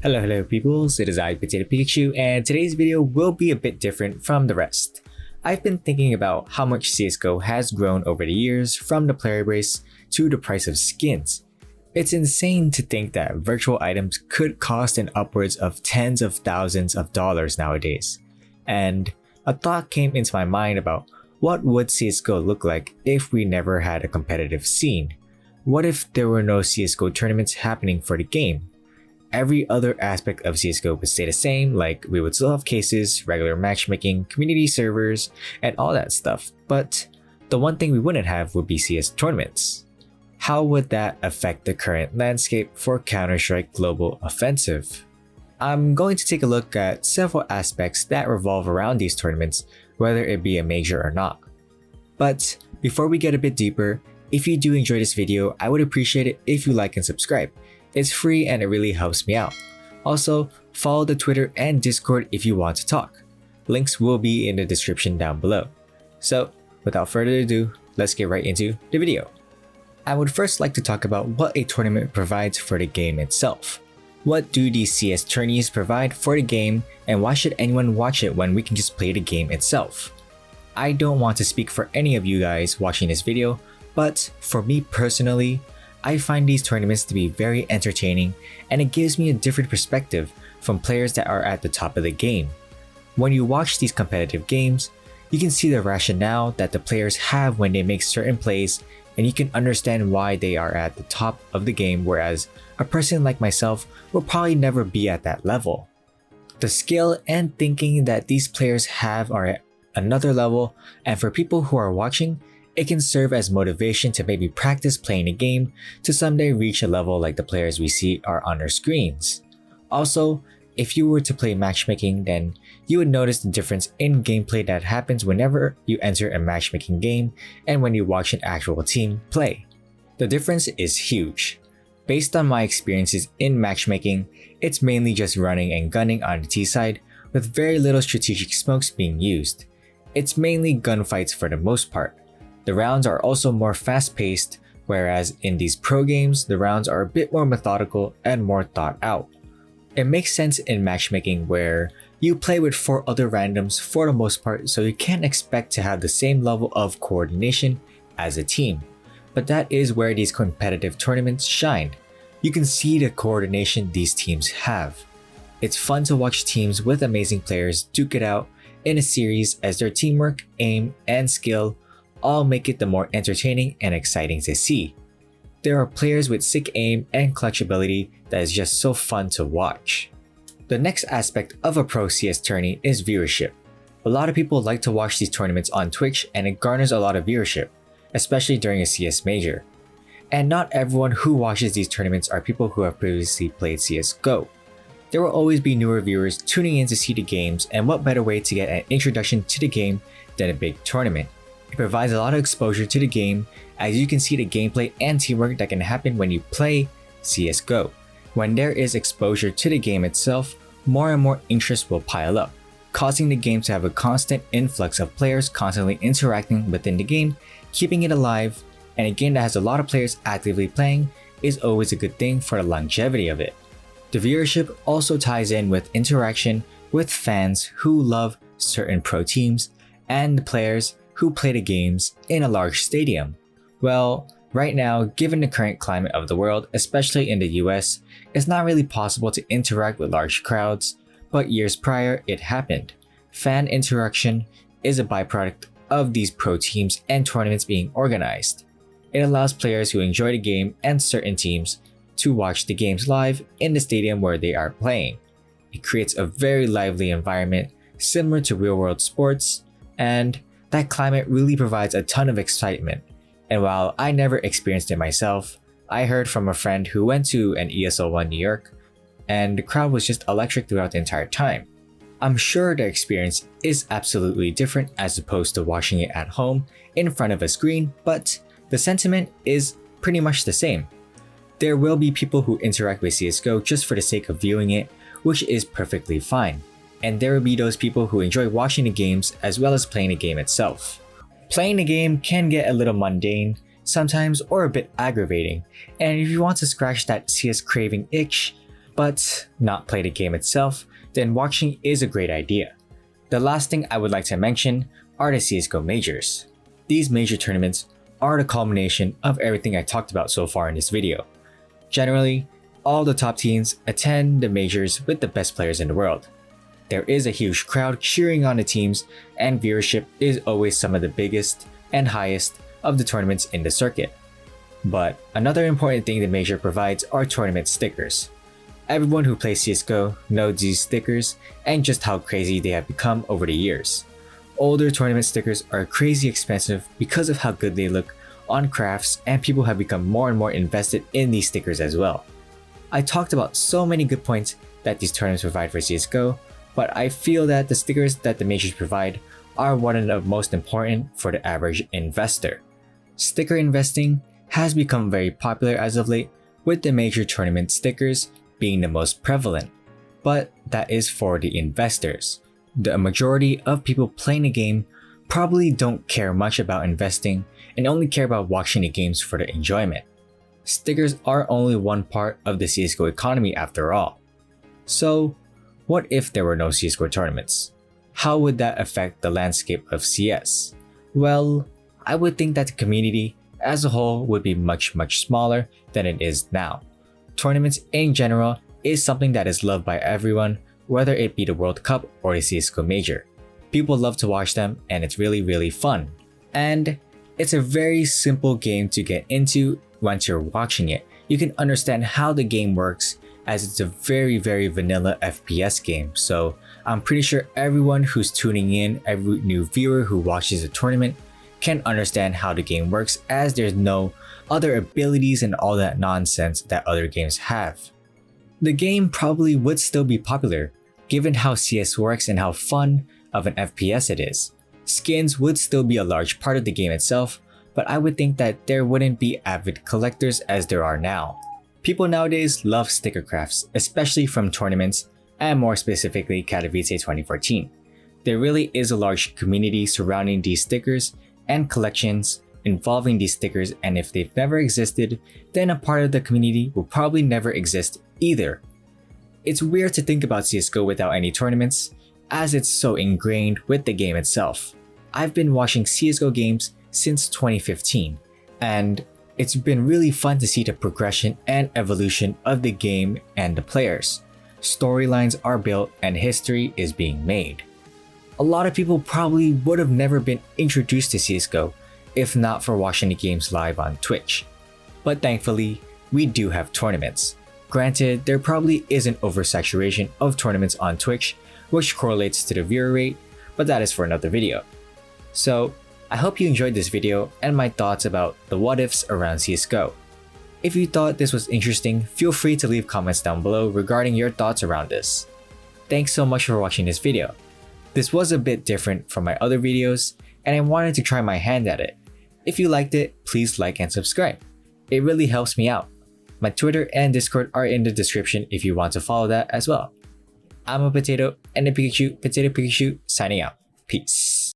Hello peoples, it is I, PotatoPikachu, and today's video will be a bit different from the rest. I've been thinking about how much CSGO has grown over the years, from the player base to the price of skins. It's insane to think that virtual items could cost an upwards of tens of thousands of dollars nowadays. And a thought came into my mind about what would CSGO look like if we never had a competitive scene? What if there were no CSGO tournaments happening for the game? Every other aspect of CSGO would stay the same, like we would still have cases, regular matchmaking, community servers, and all that stuff, but the one thing we wouldn't have would be CS tournaments. How would that affect the current landscape for Counter-Strike Global Offensive? I'm going to take a look at several aspects that revolve around these tournaments, whether it be a major or not. But before we get a bit deeper, if you do enjoy this video, I would appreciate it if you like and subscribe. It's free and it really helps me out. Also, follow the Twitter and Discord if you want to talk. Links will be in the description down below. So, without further ado, let's get right into the video. I would first like to talk about what a tournament provides for the game itself. What do these CS tourneys provide for the game, and why should anyone watch it when we can just play the game itself? I don't want to speak for any of you guys watching this video, but for me personally, I find these tournaments to be very entertaining, and it gives me a different perspective from players that are at the top of the game. When you watch these competitive games, you can see the rationale that the players have when they make certain plays, and you can understand why they are at the top of the game, whereas a person like myself will probably never be at that level. The skill and thinking that these players have are at another level, and for people who are watching, it can serve as motivation to maybe practice playing a game to someday reach a level like the players we see are on our screens. Also, if you were to play matchmaking, then you would notice the difference in gameplay that happens whenever you enter a matchmaking game and when you watch an actual team play. The difference is huge. Based on my experiences in matchmaking, it's mainly just running and gunning on the T side with very little strategic smokes being used. It's mainly gunfights for the most part. The rounds are also more fast-paced, whereas in these pro games, the rounds are a bit more methodical and more thought out. It makes sense in matchmaking where you play with 4 other randoms for the most part, so you can't expect to have the same level of coordination as a team. But that is where these competitive tournaments shine. You can see the coordination these teams have. It's fun to watch teams with amazing players duke it out in a series as their teamwork, aim, and skill all make it the more entertaining and exciting to see. There are players with sick aim and clutch ability that is just so fun to watch. The next aspect of a pro CS tourney is viewership. A lot of people like to watch these tournaments on Twitch, and it garners a lot of viewership, especially during a CS major. And not everyone who watches these tournaments are people who have previously played CSGO. There will always be newer viewers tuning in to see the games, and what better way to get an introduction to the game than a big tournament. It provides a lot of exposure to the game, as you can see the gameplay and teamwork that can happen when you play CSGO. When there is exposure to the game itself, more and more interest will pile up, causing the game to have a constant influx of players constantly interacting within the game, keeping it alive, and a game that has a lot of players actively playing is always a good thing for the longevity of it. The viewership also ties in with interaction with fans who love certain pro teams and the players who play the games in a large stadium. Well, right now, given the current climate of the world, especially in the US, it's not really possible to interact with large crowds, but years prior it happened. Fan interaction is a byproduct of these pro teams and tournaments being organized. It allows players who enjoy the game and certain teams to watch the games live in the stadium where they are playing. It creates a very lively environment similar to real-world sports, and that climate really provides a ton of excitement. And while I never experienced it myself, I heard from a friend who went to an ESL1 New York, and the crowd was just electric throughout the entire time. I'm sure the experience is absolutely different as opposed to watching it at home in front of a screen, but the sentiment is pretty much the same. There will be people who interact with CSGO just for the sake of viewing it, which is perfectly fine. And there will be those people who enjoy watching the games as well as playing the game itself. Playing the game can get a little mundane sometimes or a bit aggravating, and if you want to scratch that CS craving itch, but not play the game itself, then watching is a great idea. The last thing I would like to mention are the CSGO majors. These major tournaments are the culmination of everything I talked about so far in this video. Generally, all the top teams attend the majors with the best players in the world. There is a huge crowd cheering on the teams, and viewership is always some of the biggest and highest of the tournaments in the circuit. But another important thing the major provides are tournament stickers. Everyone who plays CSGO knows these stickers and just how crazy they have become over the years. Older tournament stickers are crazy expensive because of how good they look on crafts, and people have become more and more invested in these stickers as well. I talked about so many good points that these tournaments provide for CSGO, but I feel that the stickers that the majors provide are one of the most important for the average investor. Sticker investing has become very popular as of late, with the major tournament stickers being the most prevalent. But that is for the investors. The majority of people playing the game probably don't care much about investing and only care about watching the games for the enjoyment. Stickers are only one part of the CSGO economy after all. So, what if there were no CSGO tournaments? How would that affect the landscape of CS? Well, I would think that the community as a whole would be much smaller than it is now. Tournaments in general is something that is loved by everyone, whether it be the World Cup or the CSGO Major. People love to watch them, and it's really fun. And it's a very simple game to get into once you're watching it. You can understand how the game works, as it's a very vanilla FPS game. So I'm pretty sure everyone who's tuning in, every new viewer who watches a tournament, can understand how the game works, as there's no other abilities and all that nonsense that other games have. The game probably would still be popular, given how CS works and how fun of an FPS it is. Skins would still be a large part of the game itself, but I would think that there wouldn't be avid collectors as there are now. People nowadays love sticker crafts, especially from tournaments, and more specifically Katowice 2014. There really is a large community surrounding these stickers and collections involving these stickers, and if they've never existed, then a part of the community will probably never exist either. It's weird to think about CSGO without any tournaments, as it's so ingrained with the game itself. I've been watching CSGO games since 2015, and it's been really fun to see the progression and evolution of the game and the players. Storylines are built and history is being made. A lot of people probably would have never been introduced to CSGO if not for watching the games live on Twitch. But thankfully, we do have tournaments. Granted, there probably isn't oversaturation of tournaments on Twitch, which correlates to the viewer rate, but that is for another video. So, I hope you enjoyed this video and my thoughts about the what ifs around CSGO. If you thought this was interesting, feel free to leave comments down below regarding your thoughts around this. Thanks so much for watching this video. This was a bit different from my other videos, and I wanted to try my hand at it. If you liked it, please like and subscribe. It really helps me out. My Twitter and Discord are in the description if you want to follow that as well. I'm a Potato and a Pikachu, PotatoPikachu, signing out. Peace.